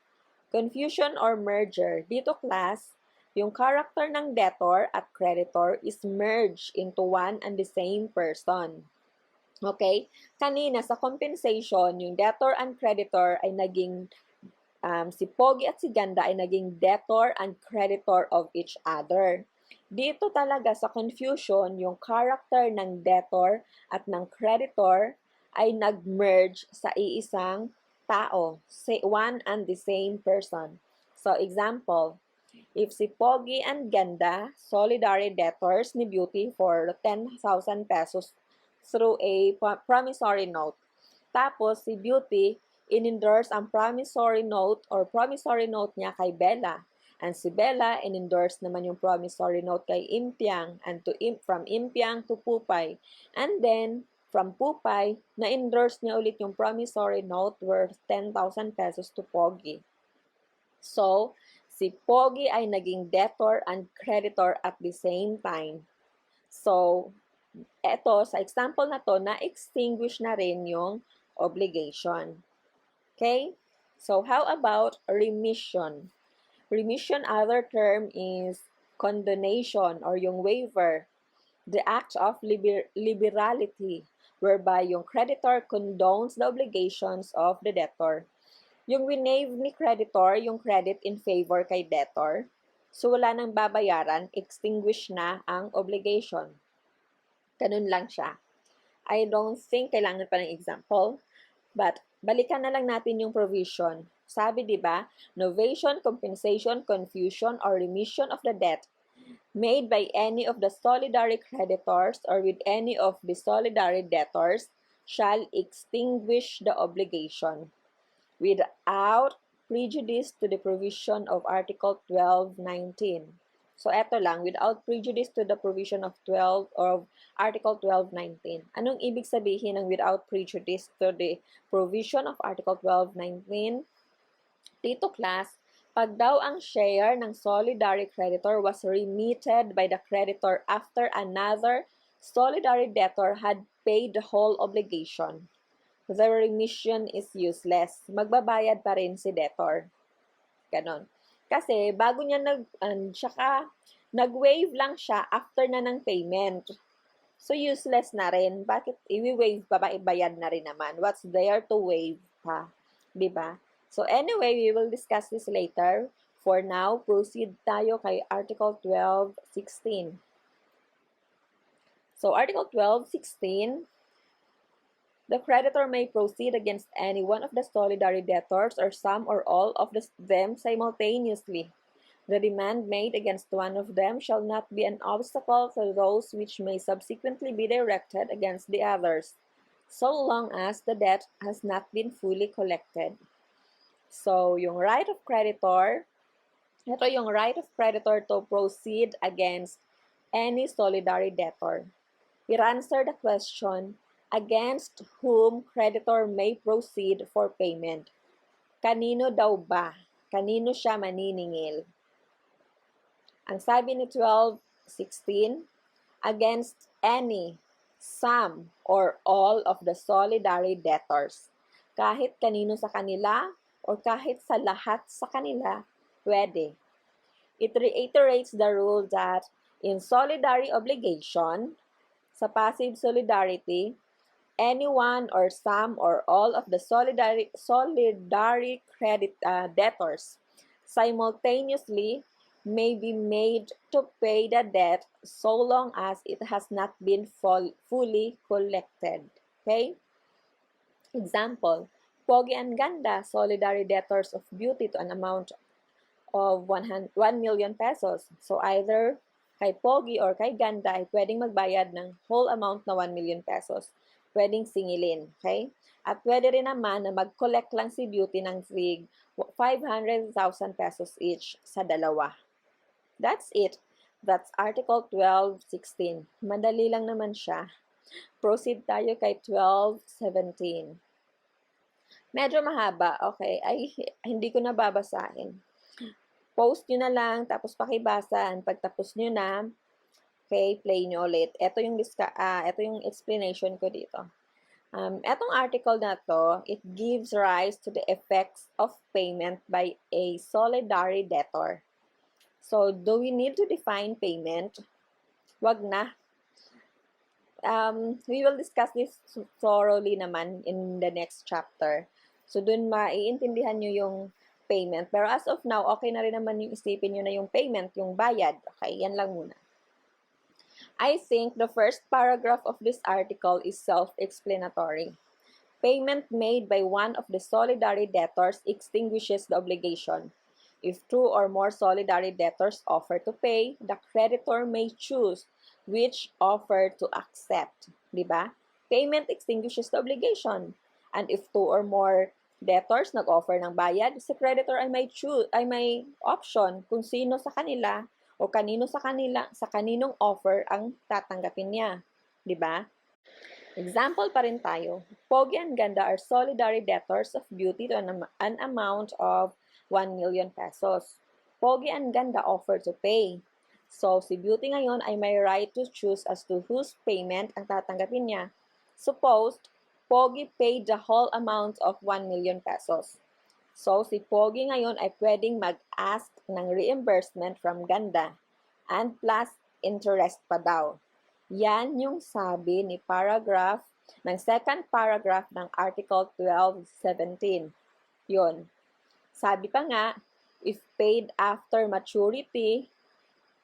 Speaker 2: Confusion or merger. Dito class, yung character ng debtor at creditor is merged into one and the same person. Okay? Kanina sa compensation, yung debtor and creditor ay naging si Pogi at si Ganda ay naging debtor and creditor of each other. Dito talaga sa confusion, yung character ng debtor at ng creditor ay nag-merge sa iisang tao, one and the same person. So, example, if si Pogi and Ganda, Solidary debtors ni Beauty for 10,000 pesos through a promissory note. Tapos, si Beauty, in-endorse ang promissory note or promissory note niya kay Bella. And si Bella, in-endorse naman yung promissory note kay Impiang and from Impiang to Pupay. And then, from Pupay, na-endorse niya ulit yung promissory note worth 10,000 pesos to Pogi. So, si Pogi ay naging debtor and creditor at the same time. So, eto, sa example na to, na-extinguish na rin yung obligation. Okay? So, how about remission? Remission, other term is condonation or yung waiver. The act of liberality, whereby yung creditor condones the obligations of the debtor. Yung winave ni creditor, yung credit in favor kay debtor. So, wala nang babayaran, extinguish na ang obligation. Ganun lang siya. I don't think kailangan pa ng example. But, balikan na lang natin yung provision. Sabi, di ba, novation, compensation, confusion, or remission of the debt made by any of the solidary creditors or with any of the solidary debtors shall extinguish the obligation without prejudice to the provision of Article 12.19. So, eto lang, without prejudice to the provision of Article 12.19. Anong ibig sabihin ng without prejudice to the provision of Article 12.19? Dito, class, pag daw ang share ng solidary creditor was remitted by the creditor after another solidary debtor had paid the whole obligation, the remission is useless. Magbabayad pa rin si debtor. Ganon. Kasi bago niya nag-waive lang siya after na ng payment. So useless na rin. Bakit i-waive pa ba? Ibayad na rin naman. What's there to waive pa? Diba? So anyway, we will discuss this later. For now, proceed tayo kay Article 12.16. So Article 12.16, the creditor may proceed against any one of the solidary debtors or some or all of them simultaneously. The demand made against one of them shall not be an obstacle to those which may subsequently be directed against the others, so long as the debt has not been fully collected. So, yung right of creditor, ito yung right of creditor to proceed against any solidary debtor. We answer the question, against whom creditor may proceed for payment. Kanino daw ba? Kanino siya maniningil? Ang sabi ni 12.16, against any, some, or all of the solidary debtors. Kahit kanino sa kanila or kahit sa lahat sa kanila, pwede. It reiterates the rule that in solidary obligation, sa passive solidarity, anyone or some or all of the solidary debtors simultaneously may be made to pay the debt so long as it has not been fully collected. Okay? Example, Pogi and Ganda, solidary debtors of beauty to an amount of 1 million pesos. So either kay Pogi or kay Ganda ay pwedeng magbayad ng whole amount na 1 million pesos. Pwedeng singilin, okay? At pwede rin naman na mag-collect lang si Beauty ng 500,000 pesos each sa dalawa. That's it. That's Article 12.16. Madali lang naman siya. Proceed tayo kay 12.17. Medyo mahaba, okay? Ay, hindi ko na babasahin. Post nyo na lang, tapos pakibasa. Pagtapos nyo na, okay, play nyo ulit. Ito yung explanation ko dito. Etong article na to, it gives rise to the effects of payment by a solidary debtor. So, do we need to define payment? Wag na. We will discuss this thoroughly naman in the next chapter. So, dun maiintindihan nyo yung payment. Pero as of now, okay na rin naman yung isipin nyo na yung payment, yung bayad. Okay, yan lang muna. I think the first paragraph of this article is self-explanatory. Payment made by one of the solidary debtors extinguishes the obligation. If two or more solidary debtors offer to pay, the creditor may choose which offer to accept. Diba? Payment extinguishes the obligation. And if two or more debtors nag-offer ng bayad, si creditor ay may option kung sino sa kanila o kanino sa kaninong offer ang tatanggapin niya. Diba? Example pa rin tayo. Pogi and Ganda are solidary debtors of beauty to an amount of 1 million pesos. Pogi and Ganda offer to pay. So, si Beauty ngayon ay may right to choose as to whose payment ang tatanggapin niya. Suppose, Pogi paid the whole amount of 1 million pesos. So, si Pogi ngayon ay pwedeng mag-ask ng reimbursement from Ganda and plus interest pa daw. Yan yung sabi ni second paragraph ng Article 12.17. Yun. Sabi pa nga, if paid after maturity,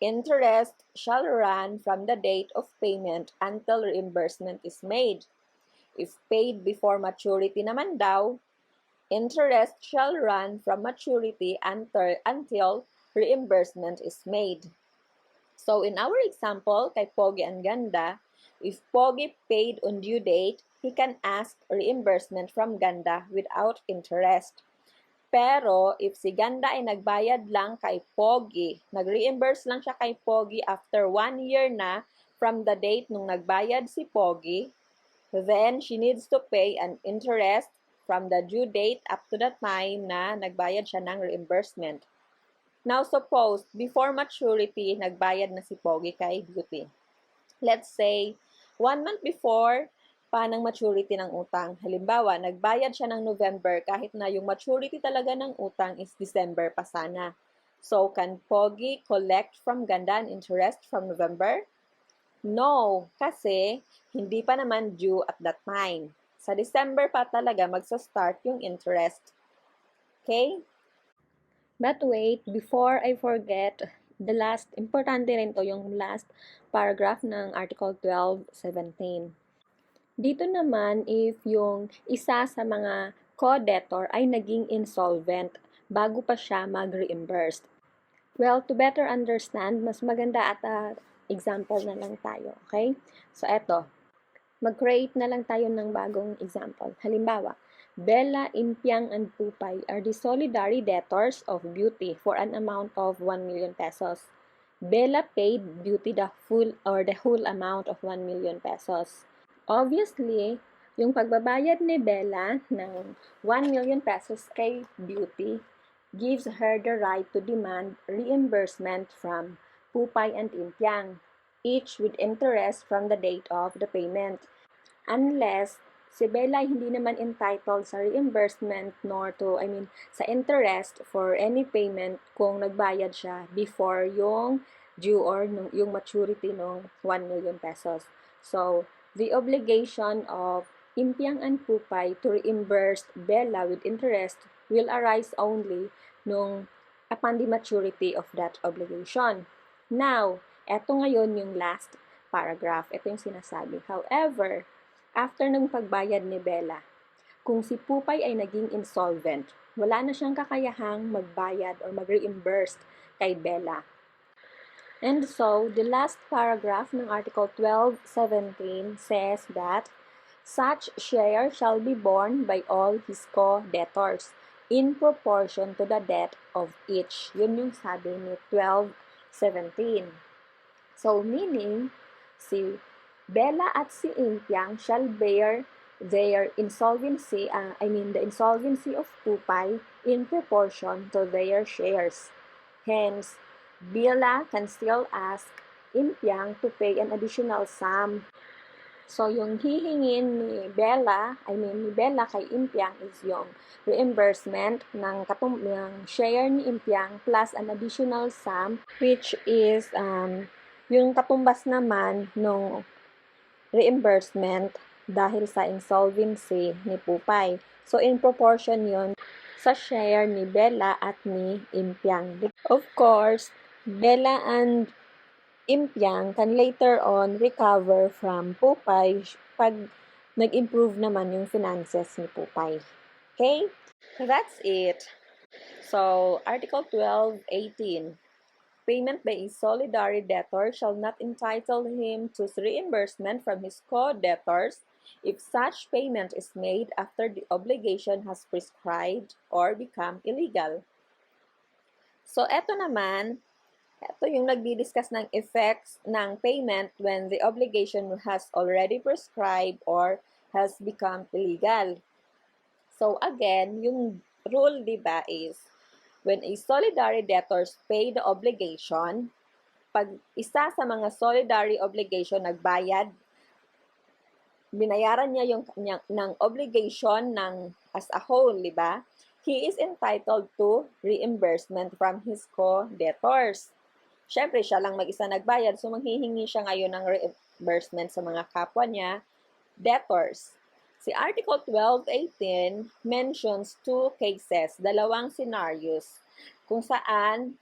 Speaker 2: interest shall run from the date of payment until reimbursement is made. If paid before maturity naman daw, interest shall run from maturity until reimbursement is made. So in our example, kay Pogi and Ganda, if Pogi paid on due date, he can ask reimbursement from Ganda without interest. Pero if si Ganda ay nagbayad lang kay Pogi, nag-reimburse lang siya kay Pogi after 1 year na from the date nung nagbayad si Pogi, then she needs to pay an interest from the due date up to the time na nagbayad siya ng reimbursement. Now, suppose, before maturity, nagbayad na si Pogi kay Beauty. Let's say, 1 month before pa ng maturity ng utang. Halimbawa, nagbayad siya ng November kahit na yung maturity talaga ng utang is December pa sana. So, can Pogi collect from Ganda an interest from November? No, kasi hindi pa naman due at that time. Sa December pa talaga magsa-start yung interest. Okay?
Speaker 1: But wait, before I forget, importante rin to, yung last paragraph ng Article 12.17. Dito naman, if yung isa sa mga co-debtor ay naging insolvent bago pa siya mag-reimburse. Well, to better understand, mas maganda at example na lang tayo, okay? So, eto, mag-create na lang tayo ng bagong example. Halimbawa, Bella, Impiang, and Pupay are the solidary debtors of Beauty for an amount of 1 million pesos. Bella paid Beauty the whole amount of 1 million pesos. Obviously, yung pagbabayad ni Bella ng 1 million pesos kay Beauty gives her the right to demand reimbursement from Pupay and Impiang, each with interest from the date of the payment. Unless si Bella hindi naman entitled sa reimbursement sa interest for any payment kung nagbayad siya before yung due or yung maturity ng 1 million pesos. So, the obligation of Impiang and Pupay to reimburse Bella with interest will arise only upon the maturity of that obligation. Now, eto ngayon yung last paragraph. Ito yung sinasabi. However, after ng pagbayad ni Bella, kung si Pupay ay naging insolvent, wala na siyang kakayahang magbayad or mag-reimburse kay Bella. And so, the last paragraph ng Article 12.17 says that such share shall be borne by all his co-debtors in proportion to the debt of each. Yun yung sabi ni 12.17. So, meaning, si Bella at si Impiang shall bear their insolvency, the insolvency of Pupay in proportion to their shares. Hence, Bella can still ask Impiang to pay an additional sum. So, yung hihingin ni Bella kay Impiang is yung reimbursement ng share ni Impiang plus an additional sum, which is yung katumbas naman ng reimbursement dahil sa insolvency ni Pupay. So, in proportion yon sa share ni Bella at ni Impiang. Of course, Bella and Impiang can later on recover from Pupay pag nag-improve naman yung finances ni Pupay. Okay?
Speaker 2: That's it. So, Article 12.18. Payment by a solidary debtor shall not entitle him to reimbursement from his co-debtors if such payment is made after the obligation has prescribed or become illegal. So, ito yung nagdi-discuss ng effects ng payment when the obligation has already prescribed or has become illegal. So, again, yung rule, diba, is when a solidary debtors pay the obligation, pag isa sa mga solidary obligation nagbayad, binayaran niya yung ng obligation ng as a whole, di ba? He is entitled to reimbursement from his co-debtors. Siyempre, siya lang mag-isa nagbayad, so manghihingi siya ngayon ng reimbursement sa mga kapwa niya, debtors. Si Article 12.18 mentions two cases, dalawang scenarios, kung saan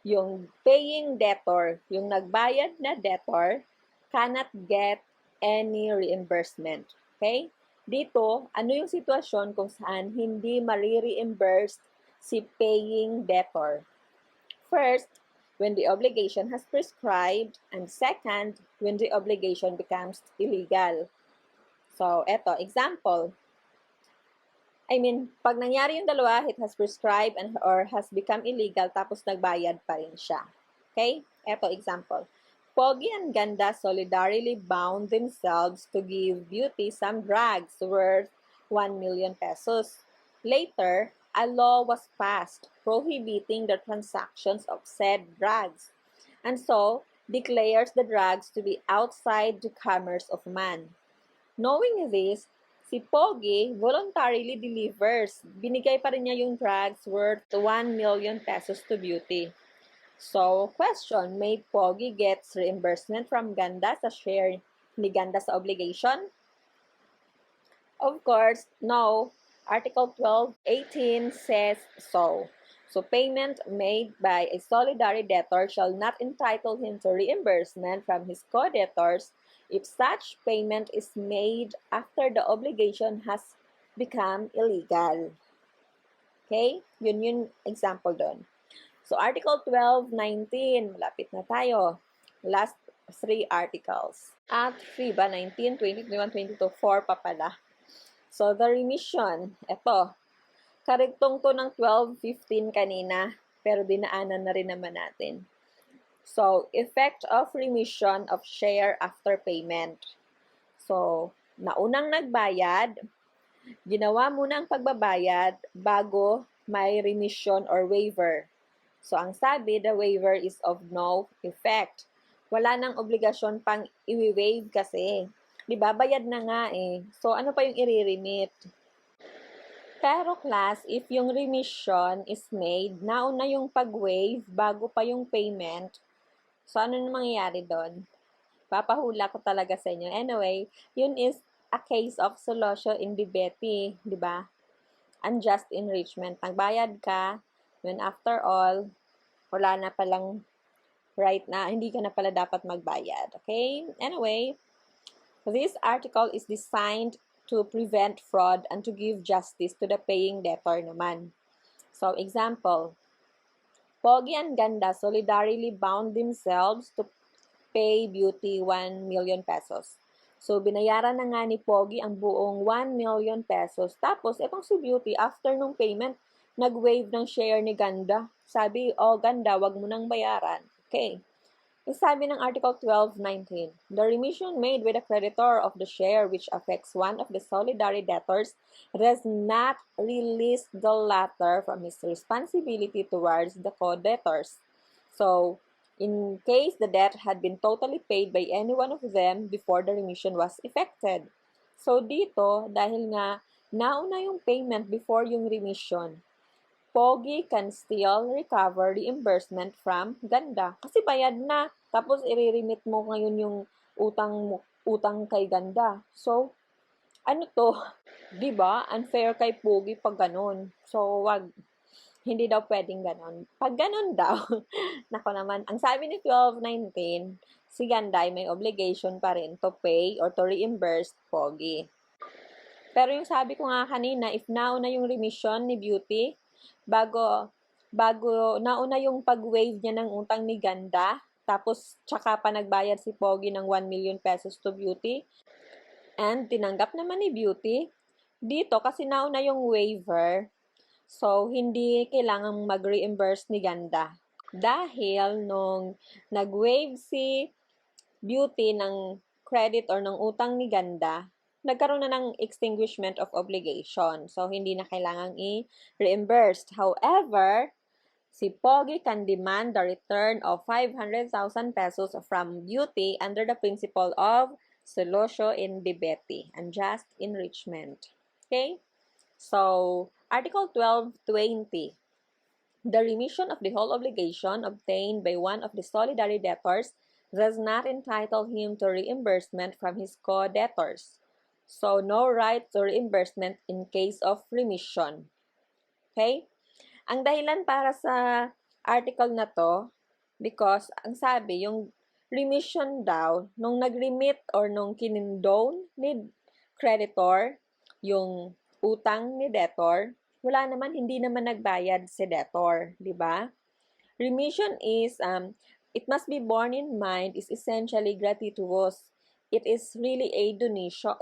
Speaker 2: yung paying debtor, yung nagbayad na debtor, cannot get any reimbursement. Okay? Dito, ano yung sitwasyon kung saan hindi mari-reimburse si paying debtor? First, when the obligation has prescribed, and second, when the obligation becomes illegal. So, eto, example. Pag nangyari yung dalawa, it has prescribed and or has become illegal, tapos nagbayad pa rin siya. Okay? Eto, example. Pogi and Ganda solidarily bound themselves to give Beauty some drugs worth 1 million pesos. Later, a law was passed prohibiting the transactions of said drugs, and so declares the drugs to be outside the commerce of man. Knowing this, si Pogi voluntarily delivers. Binigay pa rin niya yung drugs worth 1 million pesos to Beauty. So, question, may Pogi gets reimbursement from Ganda sa share ni Ganda sa obligation? Of course, no. Article 12.18 says so. So, payment made by a solidary debtor shall not entitle him to reimbursement from his co-debtors if such payment is made after the obligation has become illegal. Okay? Yun yung example doon. So, Article 12.19, malapit na tayo. Last 3 articles. At 3 ba? 19, 20, 21, 22, 4 pa pala. So, the remission, eto. Karigtong to ng 12.15 kanina, pero dinaanan na rin naman natin. So, effect of remission of share after payment. So, naunang nagbayad, ginawa muna ang pagbabayad bago may remission or waiver. So, ang sabi, the waiver is of no effect. Wala nang obligasyon pang i-waive kasi. Diba? Bayad na nga eh. So, ano pa yung i-remit? Pero class, if yung remission is made, nauna yung pag-waive bago pa yung payment, so ano na mangyayari doon? Papahula ko talaga sa inyo. Anyway, yun is a case of solutio indivisibility, di ba? Unjust enrichment. Nagbayad ka, when after all, wala na palang right na, hindi ka na pala dapat magbayad. Okay? Anyway, this article is designed to prevent fraud and to give justice to the paying debtor naman. So, example, Pogi and Ganda solidarily bound themselves to pay Beauty 1 million pesos. So, binayaran na nga ni Pogi ang buong 1 million pesos. Tapos, itong si Beauty, after nung payment, nag-waive ng share ni Ganda. Sabi, Ganda, wag mo nang bayaran. Okay. Sabi ng Article 12.19, the remission made with the creditor of the share which affects one of the solidary debtors does not release the latter from his responsibility towards the co-debtors. So, in case the debt had been totally paid by any one of them before the remission was effected. So, dito, dahil nga nauna yung payment before yung remission, Pogi can still recover reimbursement from Ganda. Kasi bayad na. Tapos, i-remit mo ngayon yung utang kay Ganda. So, ano to? Diba? Unfair kay Pogi pag ganun. So, wag. Hindi daw pwedeng ganun. Pag ganun daw, nako naman, ang sabi ni 12.19, si Ganda ay may obligation pa rin to pay or to reimburse Pogi. Pero yung sabi ko nga kanina, if nauna yung remission ni Beauty, bago nauna yung pag-waive niya ng utang ni Ganda, tapos tsaka pa nagbayad si Pogi ng 1 million pesos to Beauty, and tinanggap naman ni Beauty, dito kasi nauna yung waiver, so hindi kailangang mag-reimburse ni Ganda. Dahil nung nag-waive si Beauty ng credit or ng utang ni Ganda, nagkaroon na ng extinguishment of obligation. So, hindi na kailangang i-reimbursed. However, si Pogi can demand the return of 500,000 pesos from Beauty under the principle of solutio indivisibility, unjust enrichment. Okay? So, Article 12.20. The remission of the whole obligation obtained by one of the solidary debtors does not entitle him to reimbursement from his co-debtors. So, no right to reimbursement in case of remission. Okay? Ang dahilan para sa article na to, because ang sabi, yung remission daw, nung nag-remit or nung kinindone ni creditor, yung utang ni debtor, wala naman, hindi naman nagbayad si debtor, di ba? Remission is, it must be borne in mind, is essentially gratuitous. It is really a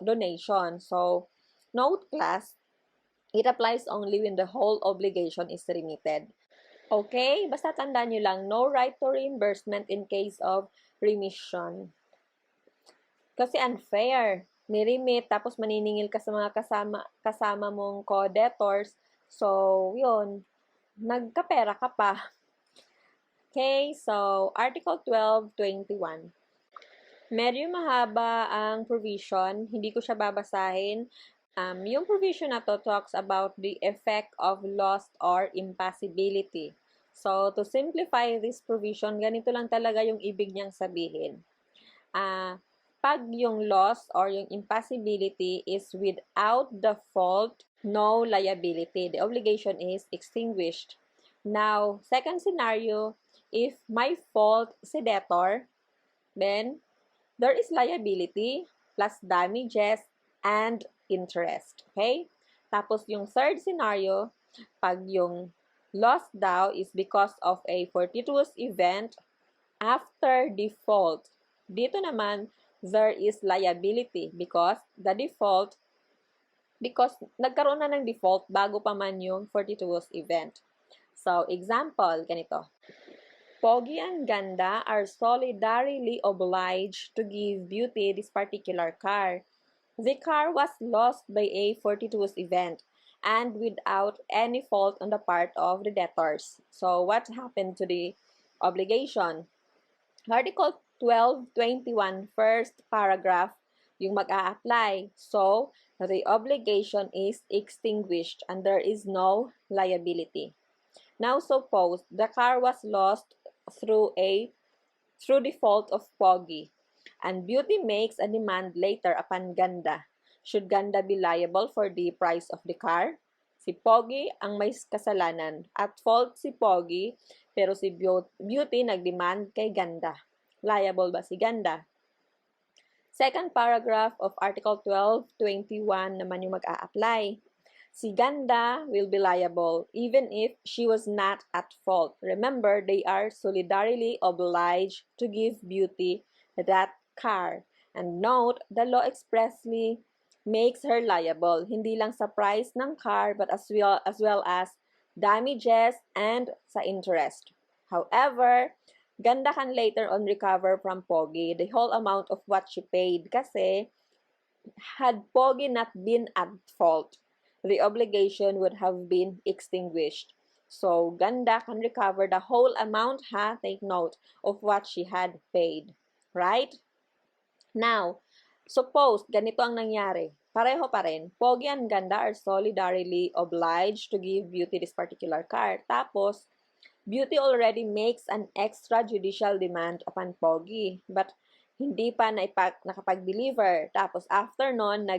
Speaker 2: donation. So, note class, it applies only when the whole obligation is remitted. Okay? Basta tandaan nyo lang, no right to reimbursement in case of remission. Kasi unfair. Ni-remit, tapos maniningil ka sa mga kasama mong co-debtors. So, yun. Nagkapera ka pa. Okay, so Article 1221. Medyo mahaba ang provision, hindi ko siya babasahin. Yung provision na to talks about the effect of loss or impossibility. So, to simplify this provision, ganito lang talaga yung ibig niyang sabihin. Pag yung loss or yung impossibility is without the fault, no liability. The obligation is extinguished. Now, second scenario, if my fault si debtor, then there is liability plus damages and interest. Okay? Tapos yung third scenario, pag yung loss daw is because of a fortuitous event after default. Dito naman, there is liability because nagkaroon na ng default bago pa man yung fortuitous event. So, example, ganito. Pogi and Ganda are solidarily obliged to give Beauty this particular car. The car was lost by a fortuitous event and without any fault on the part of the debtors. So, what happened to the obligation? Article 1221, first paragraph, yung mag-a-apply. So, the obligation is extinguished and there is no liability. Now, suppose the car was lost through default of Pogi, and Beauty makes a demand later upon Ganda. Should Ganda be liable for the price of the car? Si Pogi ang may kasalanan. At fault si Pogi, pero si Beauty nagdemand kay Ganda. Liable ba si Ganda? Second paragraph of Article 1221 naman yung mag-a-apply. Si Ganda will be liable even if she was not at fault. Remember, they are solidarily obliged to give Beauty that car. And note, the law expressly makes her liable, hindi lang sa price ng car but as well as damages and sa interest. However, Ganda can later on recover from Pogi the whole amount of what she paid kasi had Pogi not been at fault, the obligation would have been extinguished. So, Ganda can recover the whole amount, take note, of what she had paid. Right? Now, suppose ganito ang nangyari. Pareho pa rin. Pogi and Ganda are solidarily obliged to give Beauty this particular car. Tapos, Beauty already makes an extrajudicial demand upon Pogi. But, hindi pa nakapag-deliver. Tapos, after nung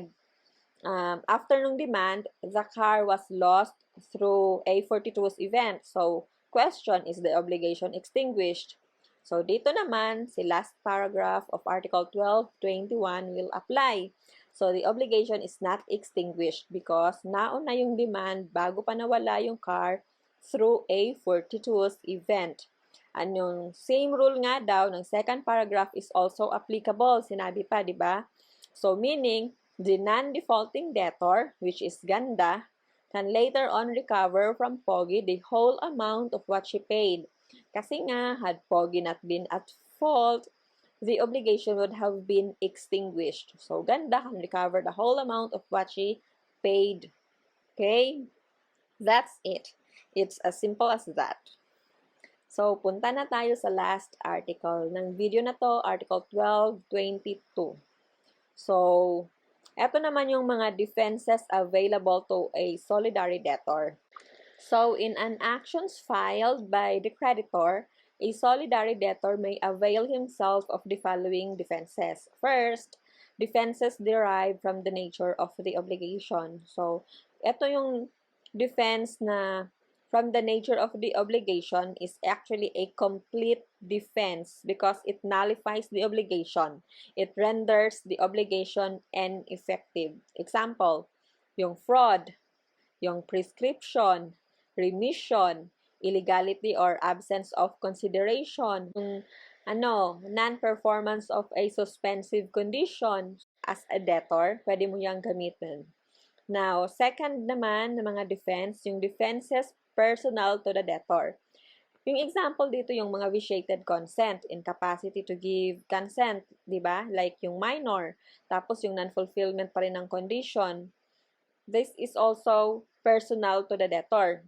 Speaker 2: demand, the car was lost through a fortuitous event. So, question, is the obligation extinguished? So, dito naman, si last paragraph of Article 1221 will apply. So, the obligation is not extinguished because nauna yung demand bago pa nawala yung car through a fortuitous event. And yung same rule nga daw ng second paragraph is also applicable. Sinabi pa, di ba? So, meaning, the non-defaulting debtor, which is Ganda, can later on recover from Pogi the whole amount of what she paid. Kasi nga, had Pogi not been at fault, the obligation would have been extinguished. So, Ganda can recover the whole amount of what she paid. Okay? That's it. It's as simple as that. So, punta na tayo sa last article ng video na to, Article 1222. So, eto naman yung mga defenses available to a solidary debtor. So, in an actions filed by the creditor, a solidary debtor may avail himself of the following defenses. First, defenses derived from the nature of the obligation. So, eto yung defense na from the nature of the obligation is actually a complete defense because it nullifies the obligation. It renders the obligation ineffective. Example, yung fraud, yung prescription, remission, illegality or absence of consideration, yung non-performance of a suspensive condition as a debtor, pwede mo yang gamitin. Now, second naman ng mga defense, yung defenses personal to the debtor. Yung example dito, yung mga vitiated consent, incapacity to give consent, di ba? Like yung minor, tapos yung non-fulfillment pa rin ng condition. This is also personal to the debtor.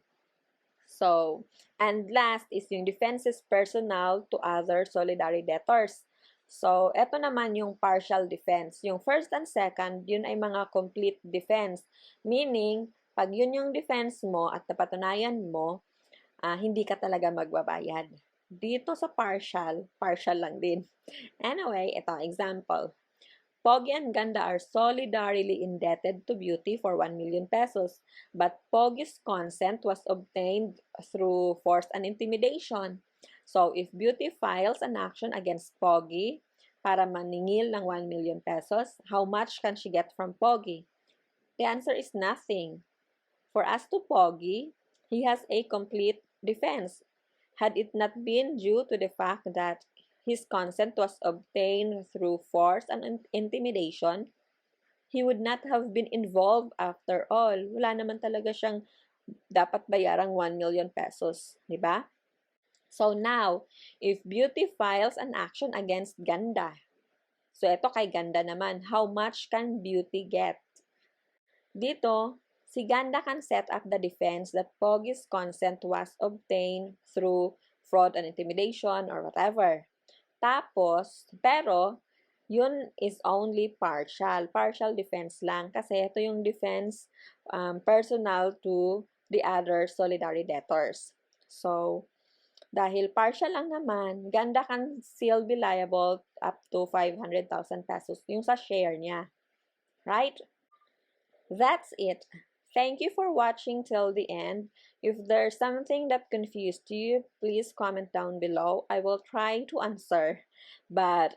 Speaker 2: So, and last is yung defenses personal to other solidary debtors. So, eto naman yung partial defense. Yung first and second, yun ay mga complete defense. Meaning, pag yun yung defense mo at napatunayan mo, hindi ka talaga magbabayad. Dito sa partial, partial lang din. Anyway, ito, example. Pogi and Ganda are solidarily indebted to Beauty for 1 million pesos, but Pogi's consent was obtained through force and intimidation. So, if Beauty files an action against Pogi para maningil ng 1 million pesos, how much can she get from Pogi? The answer is nothing. For as to Pogi, he has a complete defense. Had it not been due to the fact that his consent was obtained through force and intimidation, he would not have been involved after all. Wala naman talaga siyang dapat bayarang 1 million pesos, di ba? So now, if Beauty files an action against Ganda, so ito kay Ganda naman, how much can Beauty get? Dito, si Ganda can set up the defense that Pogi's consent was obtained through fraud and intimidation or whatever. Tapos, pero, yun is only partial. Partial defense lang. Kasi ito yung defense personal to the other solidary debtors. So, dahil partial lang naman, Ganda can still be liable up to 500,000 pesos yung sa share niya. Right? That's it. Thank you for watching till the end. If there's something that confused you, please comment down below. I will try to answer. But,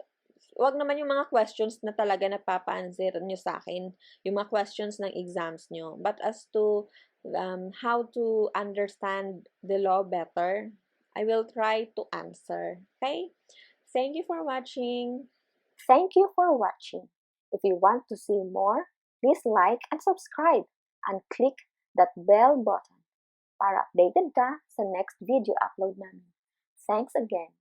Speaker 2: wag naman yung mga questions na talaga napapa-answer nyo sa akin. Yung mga questions ng exams nyo. But as to how to understand the law better, I will try to answer. Okay? Thank you for watching.
Speaker 1: Thank you for watching. If you want to see more, please like and subscribe and click that bell button para updated ka sa next video upload namin. Thanks again.